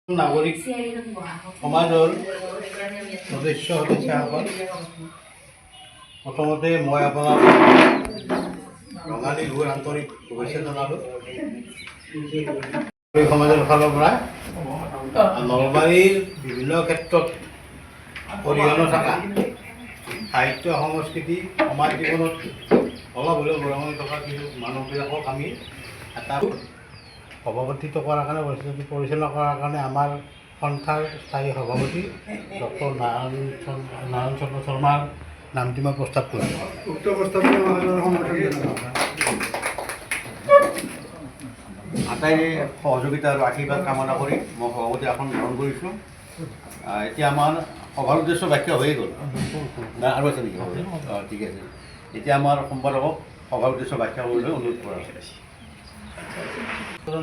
নাগৰিক সমাজৰ সদস্য সদস্যাসকল, প্ৰথমতে মই আপোনাক ৰঙালী বিহুৰ আন্তৰিক শুভেচ্ছা জনালোঁ। সমাজৰ ফালৰ পৰা নলবাৰীৰ বিভিন্ন ক্ষেত্ৰত অৰিহণা থকা সাহিত্য সংস্কৃতি সমাজ জীৱনত অলপ হ'লেও বৰঙণি থকা কিছু মানুহবিলাকক আমি এটা সভাপতিত্ব কৰাৰ কাৰণে পৰিচালনা কৰাৰ কাৰণে আমাৰ সন্থাৰ স্থায়ী সভাপতি ডক্টৰ নাৰায়ণ চন্দ্ৰ শৰ্মাৰ নামটি মই প্ৰস্তাৱ কৰিছোঁ। উক্ত প্ৰস্তাৱটো আটাইৰে সহযোগিতা আৰু আশীৰ্বাদ কামনা কৰি মই সভাপতি আসন গ্ৰহণ কৰিছোঁ। এতিয়া আমাৰ সভাৰ উদ্দেশ্য ব্যাখ্যা হৈয়ে গ'ল আৰু আছে নেকি? ঠিক আছে। এতিয়া আমাৰ সম্পাদকক সভাৰ উদ্দেশ্য ব্যাখ্যা কৰিবলৈ অনুৰোধ কৰা হৈছে।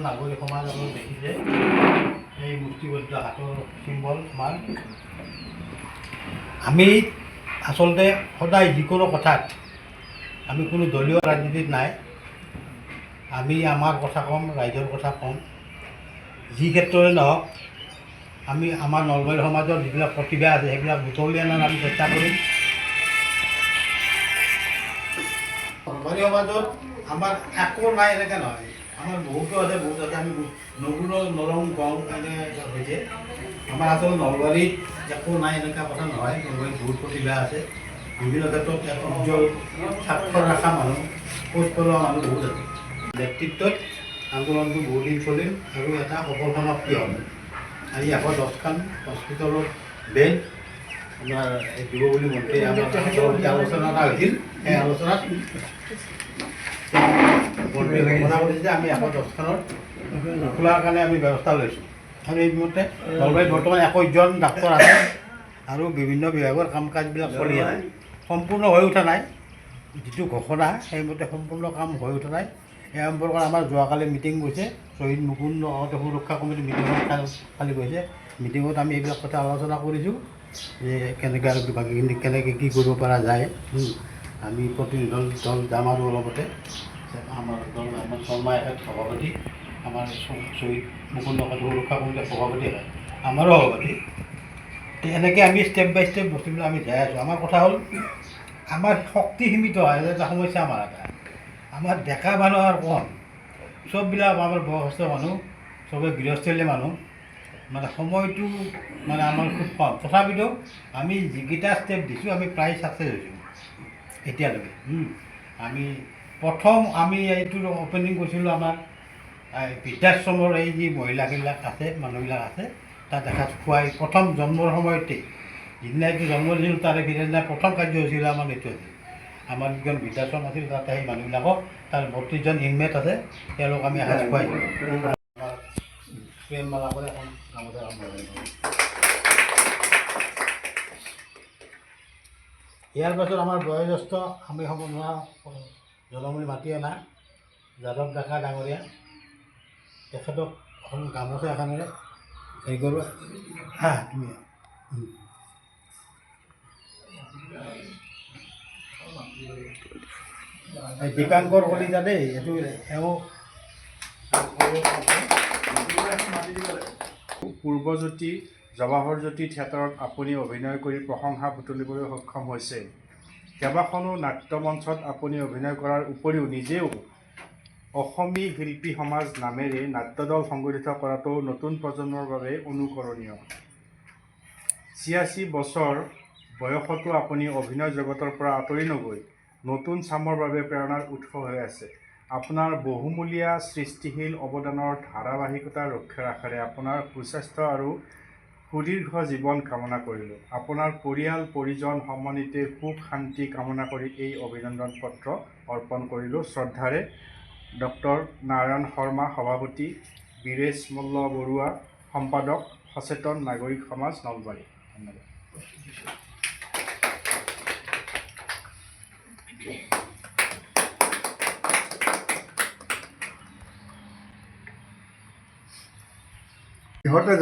নাগৰিক সমাজ আপুনি দেখিছে এই মুষ্টিবদ্ধ হাতৰ চিম্বল আমাৰ। আমি আচলতে সদায় যিকোনো কথাত আমি কোনো দলীয় ৰাজনীতিত নাই। আমি আমাৰ কথা ক'ম, ৰাইজৰ কথা ক'ম। যি ক্ষেত্ৰতে নহওক আমি আমাৰ নলবাৰী সমাজৰ যিবিলাক প্ৰতিভা আছে সেইবিলাক বুটলি অনাৰ আমি চেষ্টা কৰিম। নলবাৰী সমাজত আমাৰ একো নাই এনেকৈ নহয়, আমাৰ বহুতো আছে আমি নগুণ নৰং গং এনে হৈছে। আমাৰ আচলতে নলবাৰীত একো নাই এনেকুৱা কথা নহয়। নলবাৰীত বহুত প্ৰতিভা আছে, বিভিন্ন ক্ষেত্ৰত এক উজ্জ্বল স্বাক্ষৰ ৰখা মানুহ, খোজ পেলোৱা মানুহ বহুত আছে। নেতৃত্বত আন্দোলনটো বহুদিন চলিল আৰু এটা সফল সমাপ্তি হ'ল। আজি 110খন হস্পিটেলত বেড আপোনাৰ দিব বুলি মন্ত্ৰী আমাৰ আলোচনা এটা হৈছিল। সেই আলোচনাত ঘোষণা কৰিছে যে আমি 110খনৰ খোলাৰ কাৰণে আমি ব্যৱস্থা লৈছোঁ। আৰু এই মতে নলবাৰীত বৰ্তমান 21জন ডাক্তৰ আছে আৰু বিভিন্ন বিভাগৰ কাম কাজবিলাক চলি আছে। সম্পূৰ্ণ হৈ উঠা নাই, যিটো ঘোষণা সেইমতে সম্পূৰ্ণ কাম হৈ উঠা নাই। এই সম্পৰ্কত আমাৰ যোৱাকালি মিটিং গৈছে, শ্বহীদ মুকুন্দ সুৰক্ষা কমিটিৰ মিটিঙত কালি গৈছে। মিটিঙত আমি এইবিলাক কথা আলোচনা কৰিছোঁ যে কেনেকৈ আৰু বাকীখিনি কেনেকৈ কি কৰিব পৰা যায়। আমি প্ৰতিনিধি দল যাম আৰু অলপতে আমাৰ দল আমাৰ শৰ্মা এখেত সভাপতি, আমাৰ শ্বহীদ মুকুন্দ সুৰক্ষা কমিটিৰ সভাপতি হয়, আমাৰো সভাপতি। এনেকৈ আমি ষ্টেপ বাই ষ্টেপ বস্তুবিলাক আমি যাই আছোঁ। আমাৰ কথা হ'ল আমাৰ শক্তি সীমিত হয়, এটা সমস্যা আমাৰ এটা। আমাৰ ডেকা মানুহ আৰু কম, চববিলাক আমাৰ বয়সস্থ মানুহ, চবে গৃহস্থলী মানুহ, মানে সময়টো মানে আমাৰ খুব কম। তথাপিতো আমি যিকেইটা ষ্টেপ দিছোঁ আমি প্ৰায় ছাকচেছ হৈছোঁ এতিয়ালৈকে। আমি প্ৰথম আমি এইটো অপেনিং কৰিছিলোঁ আমাৰ বৃদ্ধাশ্ৰমৰ এই যি মহিলাবিলাক আছে, মানুহবিলাক আছে, তাত এসাঁজ খুৱাই প্ৰথম জন্মৰ সময়তেই যিদিনা এইটো জন্ম দিছিলোঁ তাৰে সিদিনা প্ৰথম কাৰ্যসূচী আমাৰ এইটো আছিল। আমাৰ যিখন বৃদ্ধাশ্ৰম আছিল তাতে সেই মানুহবিলাকক, তাৰ 32জন ইনমেট আছে, তেওঁলোক আমি এসাঁজ খুৱাইছোঁ। প্ৰেমমালা কৰি এখন গামোচা ইয়াৰ পাছত আমাৰ বয়োজ্যেষ্ঠ আমি সম্বৰ্ধনা জনমূলি মাতি অনা যাদৱ ডেকা ডাঙৰীয়া, তেখেতক এখন গামোচা এখনেৰে হেৰি কৰোঁ। তুমি দীপাংকৰ কলিতা দেই, এইটো এওঁ পূৰ্বজ্যোতি জৱাহৰ জ্যোতি থিয়েটাৰত আপুনি অভিনয় কৰি প্ৰশংসা বুটলিবলৈ সক্ষম হৈছে। কেইবাখনো নাট্যমঞ্চত আপুনি অভিনয় কৰাৰ উপৰিও নিজেও অসমী শিল্পী সমাজ নামেৰে নাট্যদল সংগঠিত কৰাটো নতুন প্ৰজন্মৰ বাবে অনুকৰণীয়। ৮৬ বছৰ বয়সতো আপুনি অভিনয় জগতৰ পৰা আঁতৰি নগৈ নতুন চামৰ বাবে প্ৰেৰণাৰ উৎস হৈ আছে। আপোনাৰ বহুমূলীয়া সৃষ্টিশীল অৱদানৰ ধাৰাবাহিকতা ৰক্ষাৰ আশাৰে আপোনাৰ সুস্বাস্থ্য আৰু সুদীৰ্ঘ জীৱন কামনা কৰিলোঁ। আপোনাৰ পৰিয়াল পৰিজন সমন্বিতে সুখ শান্তি কামনা কৰি এই অভিনন্দন পত্ৰ অৰ্পণ কৰিলোঁ। শ্ৰদ্ধাৰে ডক্টৰ নাৰায়ণ শৰ্মা সভাপতি, বীৰেশ মল্ল বৰুৱা সম্পাদক, সচেতন নাগৰিক সমাজ, নলবাৰী। ধন্যবাদ। ইহঁতে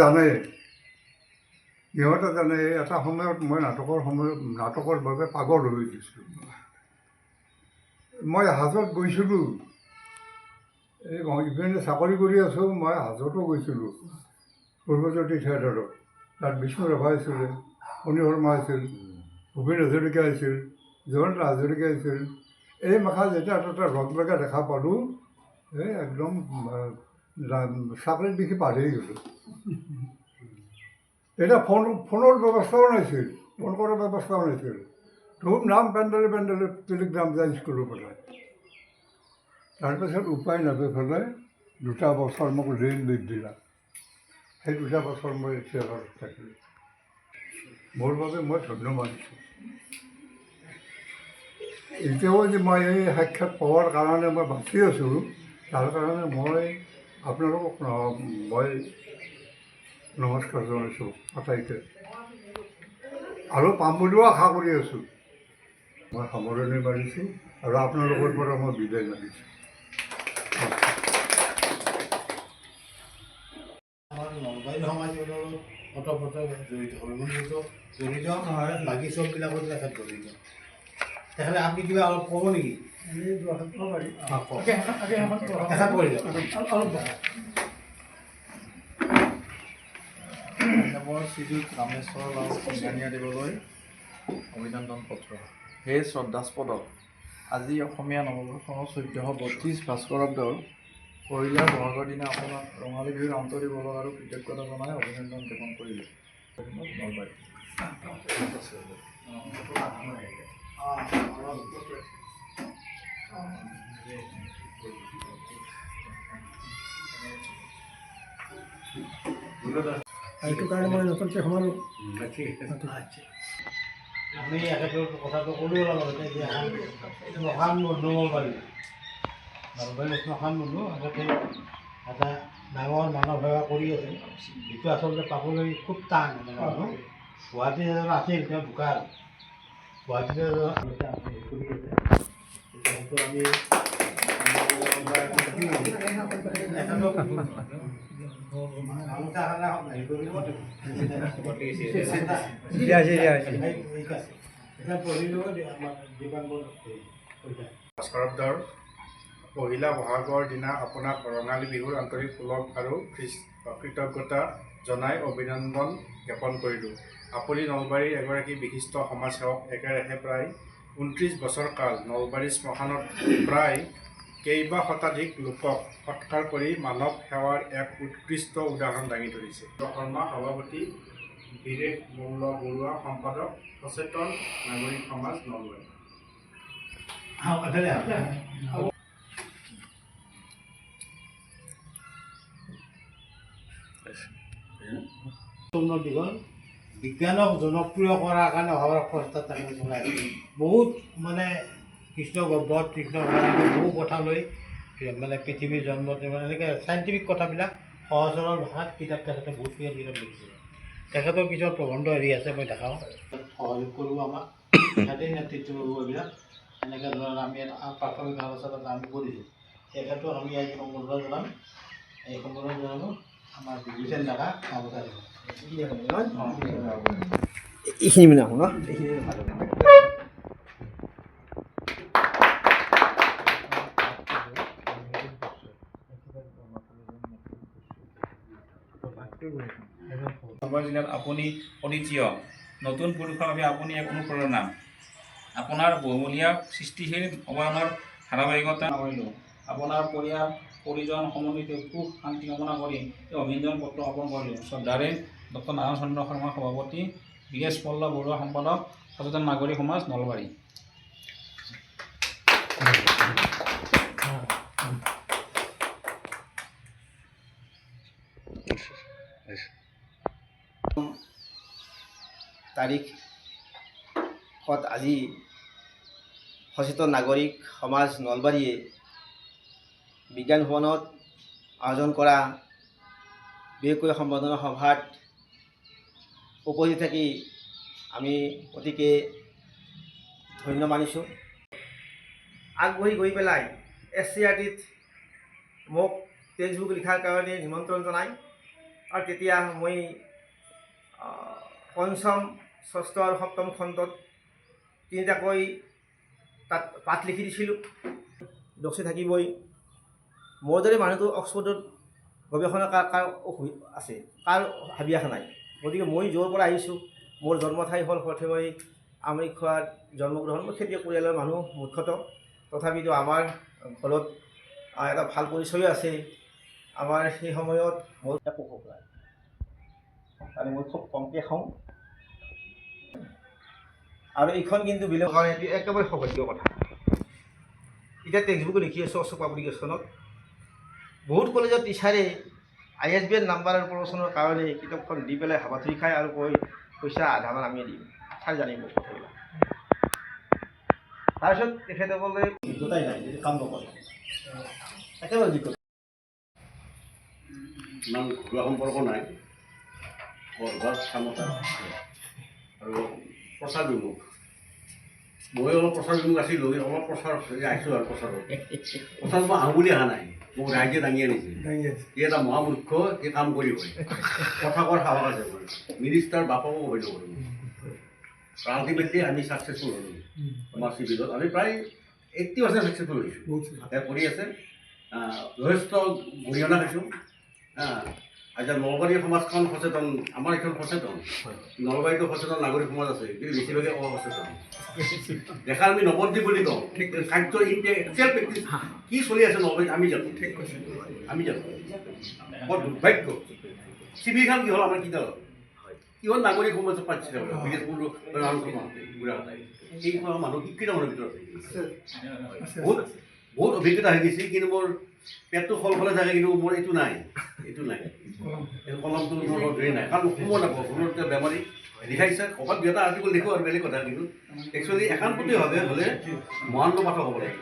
জানে এটা সময়ত মই নাটকৰ বাবে পাগল হৈ গৈছিলোঁ। মই হাজত গৈছিলোঁ, এই ইপিনে চাকৰি কৰি আছোঁ, মই হাজতো গৈছিলোঁ। পূৰ্বজ্যোতি থিয়েটাৰত তাত বিষ্ণু ৰাভা আছিলে, অনিল শৰ্মা আছিল, ভূপেন হাজৰিকা আছিল, জয়ন্ত হাজৰিকা আছিল। এই মাখা যেতিয়া এটা ৰং লগা দেখা পালোঁ, এই একদম চাকৰিত দেখি পাহৰি গ'লোঁ। এতিয়া ফোনৰ ব্যৱস্থাও নাছিল, ফোন কৰাৰ ব্যৱস্থাও নাছিল। ধূপ নাম পেণ্ডেলে টেলিগ্ৰাম যায় স্কুলৰ পৰা। তাৰপিছত উপায় নাপাই পেলাই 2টা বছৰ মোক ৰে'ল লিভ দিলা। সেই 2টা বছৰ মই এতিয়া ঘৰত থাকিলোঁ। মোৰ বাবে মই ধন্য মানিছোঁ। এতিয়াও যে মই এই সাক্ষাৎ পোৱাৰ কাৰণে মই বাচি আছোঁ, তাৰ কাৰণে মই আপোনালোকক মই নমস্কাৰ জনাইছোঁ আটাইকে। আৰু পাম বুলিও আশা কৰি আছোঁ। মই সামৰণি মাৰিছোঁ আৰু আপোনালোকৰ পৰা মই বিদায় মাৰিছোঁ। আমাৰ নলবাৰী সমাজৰ ওতঃপ্ৰোতভাৱে জড়িত জড়িত বাকী চববিলাকত তেখেত জড়িত। তেখেতে আপুনি কিবা অলপ ক'ব নেকি? মোৰ শ্ৰীযুত ৰামেশ্বৰ লাল সিংহানিয়া দেৱলৈ অভিনন্দন পত্ৰ। হে শ্ৰদ্ধাস্পদ, আজি অসমীয়া নৱবৰ্ষৰ 1432 ভাস্কৰাব্দৰ পহিলা বহাগৰ দিনা আপোনাক ৰঙালী বিহুৰ আন্তৰিক ওলগ আৰু কৃতজ্ঞতা জনাই অভিনন্দন জ্ঞাপন কৰিলোঁ। নলবাৰী। সেইটো কাৰণে মই নতুনকৈ সোমালোঁ। আমি এখেতৰ কথাটো ক'লোঁ অলপ আগতে যে শ্মশান বন্ধু নলবাৰী শ্মশান বন্ধু আগতে এটা ডাঙৰ মানৱ সেৱা কৰি আছে, যিটো আচলতে পাবলৈ খুব টান। মানুহ গুৱাহাটীত এজন আছিল, তেওঁ ঢুকাল। গুৱাহাটীতে কৰি আছে, সেইটো আমি ভাস্কৰাব্দৰ পহিলা বহাগৰ দিনা আপোনাক ৰঙালী বিহুৰ আন্তৰিক ওলগ আৰু কৃতজ্ঞতা জনাই অভিনন্দন জ্ঞাপন কৰিলোঁ। আপুনি নলবাৰীৰ এগৰাকী বিশিষ্ট সমাজসেৱক। একেৰাহে প্ৰায় 29 বছৰ কাল নলবাৰী শ্মশানত প্ৰায় কেইবা শতাধিক লোকক সৎকাৰ কৰি মানৱ সেৱাৰ এক উৎকৃষ্ট উদাহৰণ দাঙি ধৰিছে। শৰ্মা সভাপতি, বীৰেশ মল্ল বৰুৱা সম্পাদক, সচেতন নাগৰিক সমাজ নলবাৰী। দীঘল বিজ্ঞানক জনপ্ৰিয় কৰাৰ কাৰণে অহৰহ প্ৰস্তাৱ তেখেতে চলাই আছে। বহুত মানে কৃষ্ণ গৰ্ভত কৃষ্ণ বহু কথা লৈ মানে পৃথিৱীৰ জন্ম মানে এনেকৈ চাইণ্টিফিক কথাবিলাক সহজ সৰল ভাষাত কিতাপ তেখেতে বহুত কিতাপ লিখিছে। তেখেতৰ কিছুমান প্ৰবন্ধ হেৰি আছে, মই দেখাওঁ। সহযোগ কৰিব আমাক, তেখেতেই নেতৃত্ব কৰিব এইবিলাক। এনেকৈ ধৰক আমি প্ৰাথমিক আলোচনা আমি কৰিছোঁ। তেখেতক আমি আজি সম্বৰ্ধনা জনাম। এই সম্বৰ্ধনা জনাব আমাৰ বিভূষণ ডেকা কামতা দিব। এইখিনি মানে আহোঁ ন, এইখিনি নলবাৰী জিলাত আপুনি অদ্বিতীয়, নতুন পুৰুষৰ বাবে আপুনি এক অনুপ্ৰেৰণা। আপোনাৰ বহুমূলীয়া সৃষ্টিশীল অৱদানৰ ধাৰাবাহিকতা কৰিলোঁ। আপোনাৰ পৰিজন সমন্বিত সুখ শান্তি কামনা কৰি এই অভিনন্দন পত্ৰ অৰ্পণ কৰিলোঁ। শ্ৰদ্ধাৰে ডক্টৰ নাৰায়ণ চন্দ্ৰ শৰ্মা সভাপতি, বীৰেশ মল্ল বৰুৱা সম্পাদক, সচেতন নাগৰিক সমাজ নলবাৰী। তাৰিখত আজি সচেতন নাগৰিক সমাজ নলবাৰীয়ে বিজ্ঞান ভৱনত আয়োজন কৰা বিশেষকৈ সম্বৰ্ধনা সভাত উপস্থিত থাকি আমি অতিকে ধন্য মানিছোঁ। আগবাঢ়ি গৈ পেলাই SCRTত মোক টেক্সটবুক লিখাৰ কাৰণে নিমন্ত্ৰণ জনায়। আৰু তেতিয়া মই পঞ্চম, ষষ্ঠ আৰু সপ্তম খণ্ডত তিনিটাকৈ তাত পাঠ লিখি দিছিলোঁ। দক্ষ থাকিবই। মোৰ দৰে মানুহটো অক্সফৰ্ডত গৱেষণা কাৰ আছে, কাৰ হাবিয়াস নাই। গতিকে মই য'ৰ পৰা আহিছোঁ, মোৰ জন্মঠাই হ'ল সৰ্থেবাৰী আমৰিখোৱাত জন্মগ্ৰহণ। মই খেতিয়ক পৰিয়ালৰ মানুহ মুখ্যতঃ, তথাপিতো আমাৰ ঘৰত এটা ভাল পৰিচয় আছে। আমাৰ সেই সময়ত মোৰ একো সুখ নাই, আৰু মই খুব কমকৈ খাওঁ। আৰু এইখন কিন্তু বিলৰ কাৰণে এইটো একেবাৰে সৌভাগ্যৰ কথা। এতিয়া টেক্সটবুক লিখি আছোঁ অশোক পাব্লিকেশ্যনত। বহুত কলেজৰ টিচাৰে ISBN নাম্বাৰ আৰু প্ৰমোচনৰ কাৰণে কিতাপখন দি পেলাই হাবাথুৰি খায় আৰু পইচা আধামান আমি দিম, চাই জানিব কথাবিলাক। তাৰপিছত তেখেতসকলে অভিজ্ঞতাই নাই, যদি কাম নকৰে, একেবাৰে অভিজ্ঞতা। ইমান ঘৰুৱা সম্পৰ্ক নাই, ঘৰ কামতা আৰু প্ৰচাৰ বিমুখ। মই অলপ প্ৰচাৰ বিমুখ আছিলোঁ, অলপ প্ৰচাৰ আহিছোঁ আৰু প্ৰচাৰত মই আহোঁ বুলি অহা নাই, মোক ৰাইজে দাঙি আনিছে। এই এটা মহামূৰ্খ, এই কাম কৰিব কথা কোৱাৰ সাহস আছে। মই মিনিষ্টাৰ বাপকো হৈ নকৰোঁ। আল্টিমেটলি আমি ছাকচেছফুল হ'লোঁ আমাৰ চিভিলত। আমি প্ৰায় 80% ছাকচেছফুল হৈছোঁ। কৰি আছে, যথেষ্ট গৰিহণা খাইছোঁ। এতিয়া নলবাৰীৰ সমাজখন সচেতন, আমাৰ এইখন সচেতন। নলবাৰীতো সচেতন নাগৰিক সমাজ আছে, কিন্তু বেছিভাগে অসচেতন। দেখা আমি নৱদ্বীপ বুলি কওঁ, কাৰ্য এক্সুৱেল প্ৰেক্টিচ কি চলি আছে নলবাৰীত আমি জানো। আমি জানো বৰ দুৰ্ভাগ্য। চিভিলখন কি হ'ল আমাৰ কিতাপ কিহল নাগৰিক সমাজ পাইছে এই মানুহ শিক্ষিত মানুহৰ ভিতৰত বহুত অভিজ্ঞতা হৈ গৈছে, কিন্তু মোৰ পেটটো ফলফলে থাকে, কিন্তু মোৰ এইটো নাই, এইটো নাই, এই কলমটো মোৰ ধৰি নাই, কাৰণ সময় নাপাওঁ। কোনো বেমাৰী লিখাইছে ক'ৰবাত দুই এটা আৰ্টিকল লিখোঁ আৰু বেলেগ কথা, কিন্তু একচুৱেলি একান্তভাৱে হ'লে মহান্ত পাঠক হ'ব লাগে।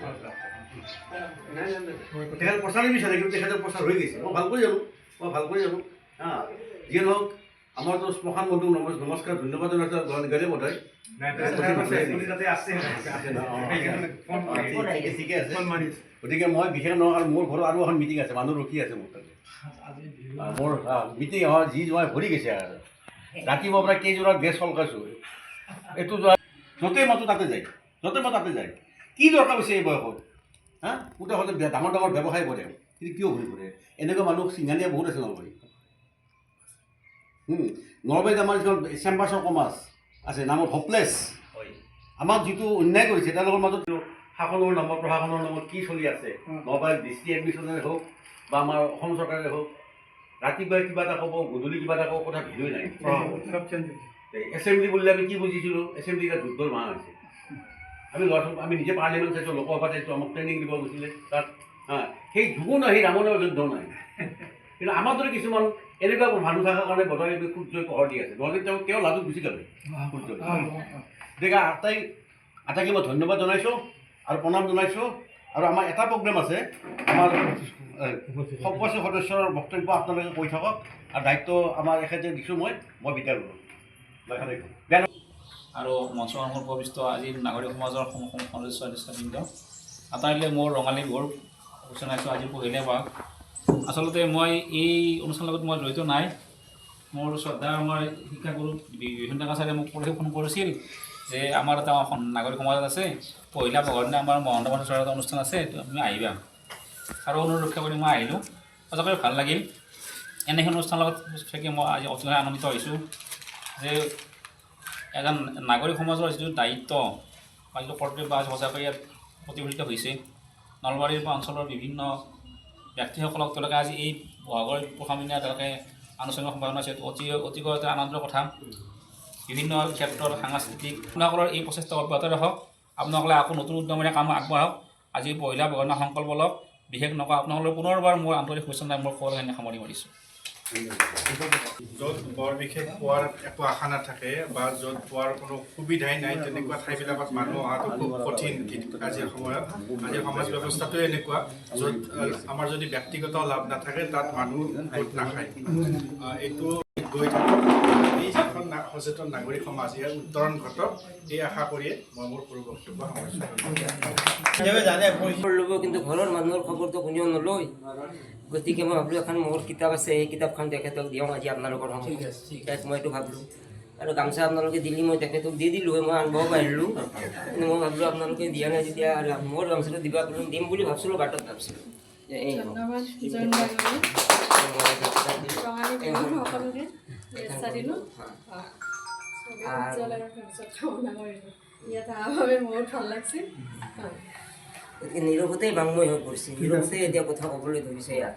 তেখেত প্ৰচাৰ নিবিচাৰে, কিন্তু তেখেতৰ প্ৰচাৰ হৈ গৈছে। মই ভাল কৰি জানো, যিয়ে নহওক আমাৰতো শ্মশান বন্ধু নমস্কাৰ ধন্যবাদ জনাইছোঁ গ'লে বোধ হয় ঠিকে আছে। গতিকে মই বিশেষ নহয়, আৰু মোৰ ঘৰত আৰু এখন মিটিং আছে, মানুহ ৰখি আছে মোৰ তাতে। মোৰ মিটিং হয় যি যোৱা ভৰি গৈছে আৰু ৰাতিপুৱাৰ পৰা কেইযোৰা গেছ সলকাইছোঁ। এইটো যোৱা য'তেই মাতো তাতে যায়, কি দৰকাৰ হৈছে এই বয়সত? গোটেইখনে ডাঙৰ ডাঙৰ ব্যৱসায় কৰে, কিন্তু কিয় ঘূৰি ফুৰে? এনেকুৱা মানুহ চিঙানীয়া বহুত আছে নলবাৰীত। নলবাৰীত আমাৰ যিখন চেম্বাৰ্ছ অফ কমাৰ্চ আছে, নামত হপলেছ। আমাক যিটো অন্যায় কৰিছে তেওঁলোকৰ মাজত শাসনৰ নামত, প্ৰশাসনৰ নামত কি চলি আছে, নলবাৰীত ডিষ্ট্ৰিক্ট এডমিশ্যনেৰে হওক বা আমাৰ অসম চৰকাৰে হওক, ৰাতিপুৱাই কিবা এটা ক'ব, গধূলি কিবা এটা ক'ব, কথা ভিডিঅ' নাই। এছেম্বলি বুলিলে আমি কি বুজিছিলোঁ? এছেম্বলি এটা যুদ্ধৰ মাহ হৈছে। আমি নিজে পাৰ্লিমেণ্ট চাইছোঁ, লোকসভা চাইছোঁ, আমাক ট্ৰেইনিং দিব গৈছিলে তাত। সেই যুগো নাই, সেই ৰামনৰ যুদ্ধ নাই। কিন্তু আমাৰ দৰে কিছুমান এনেকুৱা মানুহ থকাৰ কাৰণে বজাই সূৰ্যই পোহৰ দি আছে। নহ'লে তেওঁ লাডু গুচি যাব সূৰ্য। গতিকে আটাইকে মই ধন্যবাদ জনাইছোঁ আৰু প্ৰণাম জনাইছোঁ। আৰু আমাৰ এটা প্ৰগ্ৰেম আছে, আমাৰ সৰ্বশ্ৰী সদস্যৰ বক্তব্য আপোনালোকে কৈ থাকক, আৰু দায়িত্ব আমাৰ এখেতে দিছোঁ মই বিদায় ল'লোঁ। আৰু মঞ্চৰ উপবিষ্ট আজিৰ নাগৰিক সমাজৰ সদস্যবৃন্দ, আটাইলৈ মোৰ ৰঙালী বিহুৰ জনাইছোঁ আজি পহিলে মাহ। আচলতে মই এই অনুষ্ঠানৰ লগত মই জড়িত নাই। মোৰ শ্ৰদ্ধা আমাৰ শিক্ষাগুৰু বিভিন্ন কাছাৰীয়ে মোক ফোন কৰিছিল যে আমাৰ এটা নাগৰিক সমাজত আছে, পহিলা ব'হাগৰ দিনা আমাৰ মহন্ত মাছৰ এটা অনুষ্ঠান আছে, তুমি আহিবা। আৰু অনুৰোধ ৰক্ষা কৰি মই আহিলোঁ। সঁচাকৈ ভাল লাগিল। এনেখন অনুষ্ঠানৰ লগত থাকি মই আজি অতিশয় আনন্দিত হৈছোঁ যে এজন নাগৰিক সমাজৰ যিটো দায়িত্ব বা যিটো কৰ্তব্য আছে সঁচাকৈ ইয়াত প্ৰতিফলিত হৈছে। নলবাৰীৰ পৰা অঞ্চলৰ বিভিন্ন ব্যক্তিসকলক তেওঁলোকে আজি এই বহাগৰ প্ৰথম দিনা তেওঁলোকে আনুষ্ঠানিক সম্পাদনা আছে, অতিকৈ এটা আনন্দৰ কথা। বিভিন্ন ক্ষেত্ৰত সাংস্কৃতিক আপোনালোকৰ এই প্ৰচেষ্টা অব্যাহত ৰাখক। আপোনালোকে আকৌ নতুন উদ্যমেৰে কাম আগবঢ়াওক। আজি পহিলা ব'হাগৰ দিনা সংকল্প লওক। বিশেষ নকওঁ, আপোনালোকৰ পুনৰবাৰ মোৰ আন্তৰিক শুভেচ্ছা মোৰ কলখিনি সামৰি মাৰিছোঁ। য'ত বৰ বিশেষ পোৱাৰ একো আশা নাথাকে বা য'ত পোৱাৰ কোনো সুবিধাই নাই, তেনেকুৱা ঠাইবিলাকত মানুহ অহাটো খুব কঠিন আজিৰ সময়ত। আজিৰ সমাজ ব্যৱস্থাটোৱে এনেকুৱা, য'ত আমাৰ যদি ব্যক্তিগত লাভ নাথাকে তাত মানুহ গোট নাখায়। এইটো গৈ থাকে। এই যিখন সচেতন নাগৰিক সমাজ, ইয়াৰ উত্তৰণ ঘটক, এই আশা কৰিয়ে মই মোৰ সৰু বক্তব্য সামৰিছোঁ। ল'ব, কিন্তু ঘৰৰ মানুহৰ খবৰটো কোনেও নলয়। গতিকে মই ভাবিলোঁ এখন মোৰ কিতাপ আছে, এই কিতাপখন তেখেতক দিওঁ আজি আপোনালোকৰ সময়ত। মই এইটো ভাবিলোঁ। আৰু গামোচা আপোনালোকে দিলি, মই তেখেতক দি দিলোঁ, মই আনিব পাৰিলোঁ। কিন্তু মই ভাবিলোঁ আপোনালোকে দিয়া নাই যেতিয়া আৰু মোৰ গামোচাটো দিবা দিম বুলি ভাবিছিলোঁ, বাটত ভাবিছিলোঁ। সকলোকে শুভেচ্ছা দিলোঁ উজ্জ্বল আৰু ভৱিষ্যত কামনা কৰিলোঁ ইয়াত অহাৰ বাবে বহুত ভাল লাগিছে গতিকে নীৰৱতেই বাংময় হৈ পৰিছে নীৰৱতেই এতিয়া কথা ক'বলৈ ধৰিছে ইয়াত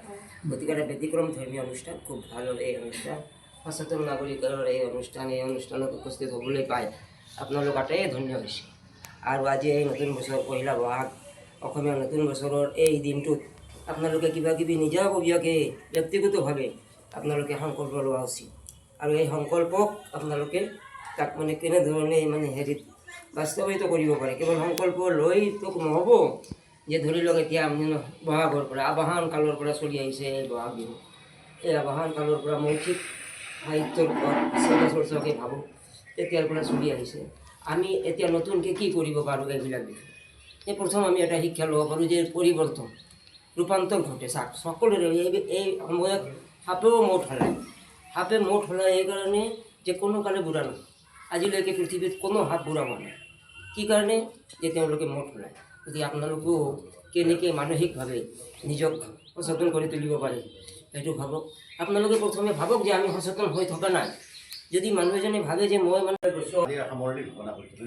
গতিকে এটা ব্যতিক্ৰম ধৰ্মীয় অনুষ্ঠান খুব ভাল হ'ল এই অনুষ্ঠান সচেতন নাগৰিকৰ এই অনুষ্ঠানত উপস্থিত হ'বলৈ পাই আপোনালোক আটাইয়ে ধন্য হৈছে আৰু আজি এই নতুন বছৰ পহিলা বহাগ অসমীয়া নতুন বছৰৰ এই দিনটোত আপোনালোকে কিবা কিবি নিজাববীয়াকৈ ব্যক্তিগতভাৱে আপোনালোকে সংকল্প লোৱা উচিত আৰু এই সংকল্পক আপোনালোকে তাক মানে কেনেধৰণে মানে হেৰিত বাস্তৱায়িত কৰিব পাৰে কেৱল সংকল্প লৈতো নহ'ব যে ধৰি লওক এতিয়া আমি বহাগৰ পৰা আবাহন কালৰ পৰা চলি আহিছে এই বহাগ বিহু এই আবাহন কালৰ পৰা মৌখিক সাহিত্যৰ চৰ্চাকে ভাবোঁ তেতিয়াৰ পৰা চলি আহিছে আমি এতিয়া নতুনকৈ কি কৰিব পাৰোঁ এইবিলাক বিষয়ে এই প্ৰথম আমি এটা শিক্ষা ল'ব পাৰোঁ যে পৰিৱৰ্তন ৰূপান্তৰ ঘটে চাওক সকলোৰে এই সময়ত সাপেও মৌত হলায় সাপে মৌত হলায় এইকাৰণে যে কোনো কালে বুঢ়া নহয় আজিলৈকে পৃথিৱীত কোনো সাপ বুঢ়া হোৱা নাই কি কাৰণে যে তেওঁলোকে মৌত হলায় গতিকে আপোনালোকেও কেনেকৈ মানসিকভাৱে নিজক সচেতন কৰি তুলিব পাৰে সেইটো ভাবক আপোনালোকে প্ৰথমে ভাবক যে আমি সচেতন হৈ থকা নাই যদি মানুহ এজনে ভাবে যে মই মানে সামৰণি ঘোষণা কৰিছোঁ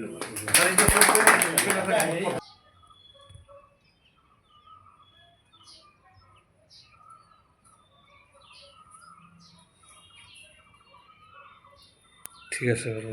ঠিক আছে বাৰু